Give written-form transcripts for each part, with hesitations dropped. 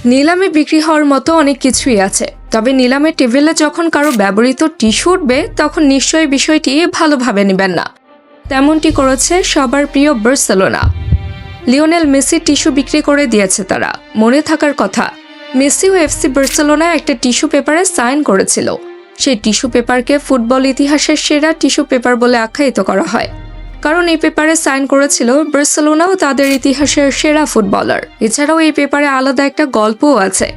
নিলামে বিক্রি হওয়ার মতো অনেক কিছুই আছে, তবে নিলামের টেবিলে যখন কারো ব্যবহৃত টিস্যু উঠবে তখন নিশ্চয়ই বিষয়টি ভালোভাবে নেবেন না। তেমনটি করেছে সবার প্রিয় বার্সেলোনা। লিওনেল মেসির টিস্যু বিক্রি করে দিয়েছে তারা। মনে থাকার কথা, মেসিও এফসি বার্সেলোনায় একটা টিস্যু পেপারে সাইন করেছিল। সেই টিস্যু পেপারকে ফুটবল ইতিহাসের সেরা টিস্যু পেপার বলে আখ্যায়িত করা হয়, কারণ এই পেপারে সাইন করেছিল বার্সেলোনাও তাদের ইতিহাসের সেরা ফুটবলার। এছাড়াও এই পেপারে আলাদা একটা গল্পও আছে,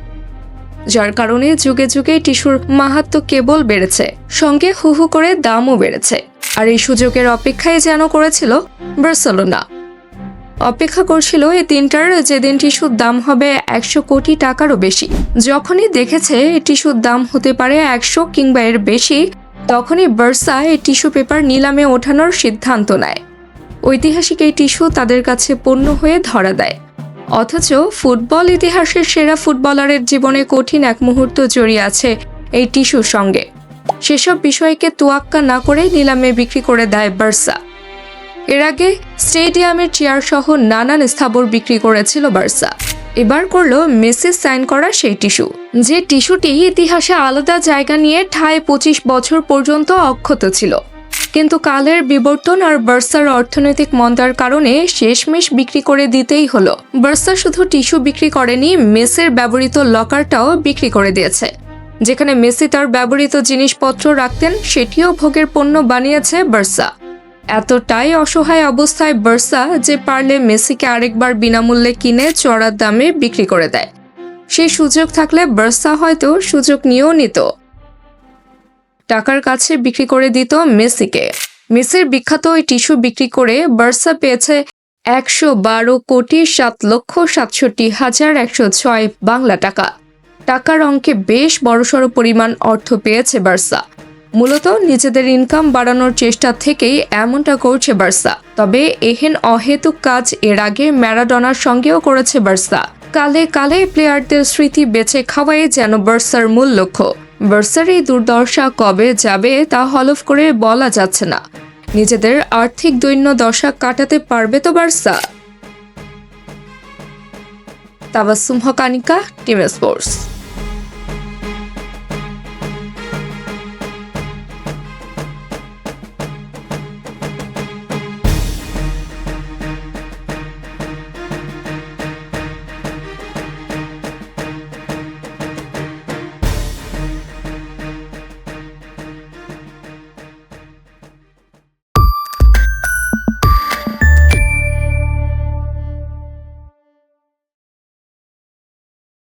যার কারণে যুগে যুগে টিস্যুর মাহাত্ম্য কেবল বেড়েছে, সঙ্গে হু হু করে দামও বেড়েছে। আর এই সুযোগের অপেক্ষায় যেন করেছিল বার্সেলোনা। অপেক্ষা করছিল এই দিনটার, যেদিন টিস্যুর দাম হবে 100 কোটি টাকারও বেশি। যখনই দেখেছে এই টিস্যুর দাম হতে পারে 100 কিংবা এর বেশি, তখনই বার্সা এই টিস্যু পেপার নিলামে ওঠানোর সিদ্ধান্ত নেয়। ঐতিহাসিক এই টিস্যু তাদের কাছে পণ্য হয়ে ধরা দেয়। অথচ ফুটবল ইতিহাসের সেরা ফুটবলারের জীবনে কঠিন এক মুহূর্ত জড়িয়ে আছে এই টিস্যুর সঙ্গে। সেসব বিষয়কে তোয়াক্কা না করেই নিলামে বিক্রি করে দেয় বার্সা। এর আগে স্টেডিয়ামের চেয়ার সহ নানান স্থাবর বিক্রি করেছিল বার্সা। এবার করলো মেসির সাইন করা সেই টিস্যু, যে টিস্যুটি ইতিহাসে আলাদা জায়গা নিয়ে ঠায় 25 বছর পর্যন্ত অক্ষত ছিল। কিন্তু কালের বিবর্তন আর বার্সার অর্থনৈতিক মন্দার কারণে শেষমেশ বিক্রি করে দিতেই হলো। বার্সা শুধু টিস্যু বিক্রি করেনি, মেসির ব্যবহৃত লকারটাও বিক্রি করে দিয়েছে। যেখানে মেসি তার ব্যবহৃত জিনিসপত্র রাখতেন, সেটিও ভোগের পণ্য বানিয়েছে বার্সা। এতটাই অসহায় অবস্থায় বার্সা যে পারলে মেসিকে আরেকবার বিনামূল্যে কিনে চড়া দামে বিক্রি করে দেয়। সেই সুযোগ থাকলে বার্সা হয়তো সুযোগ নিয়েও নিত, টাকার কাছে বিক্রি করে দিত মেসিকে। মেসির বিখ্যাত ওই টিস্যু বিক্রি করে বার্সা পেয়েছে 112,67,106 বাংলা টাকা। টাকার অঙ্কে বেশ বড়সড় পরিমাণ অর্থ পেয়েছে বার্সা। মূলত নিজেদের ইনকাম বাড়ানোর চেষ্টা থেকেই এমনটা করছে বার্সা। তবে এহেন অহেতুক কাজ এর আগে ম্যারাডোনার সঙ্গেও করেছে বার্সা। কালে কালে প্লেয়ারদের স্মৃতি বেঁচে খাওয়াই যেন বার্সার মূল লক্ষ্য। বার্সার এই দুর্দশা কবে যাবে তা হলফ করে বলা যাচ্ছে না। নিজেদের আর্থিক দৈন্য দশা কাটাতে পারবে তো বার্সা? তাবাসসুম হক, আনিকা, টিম স্পোর্টস।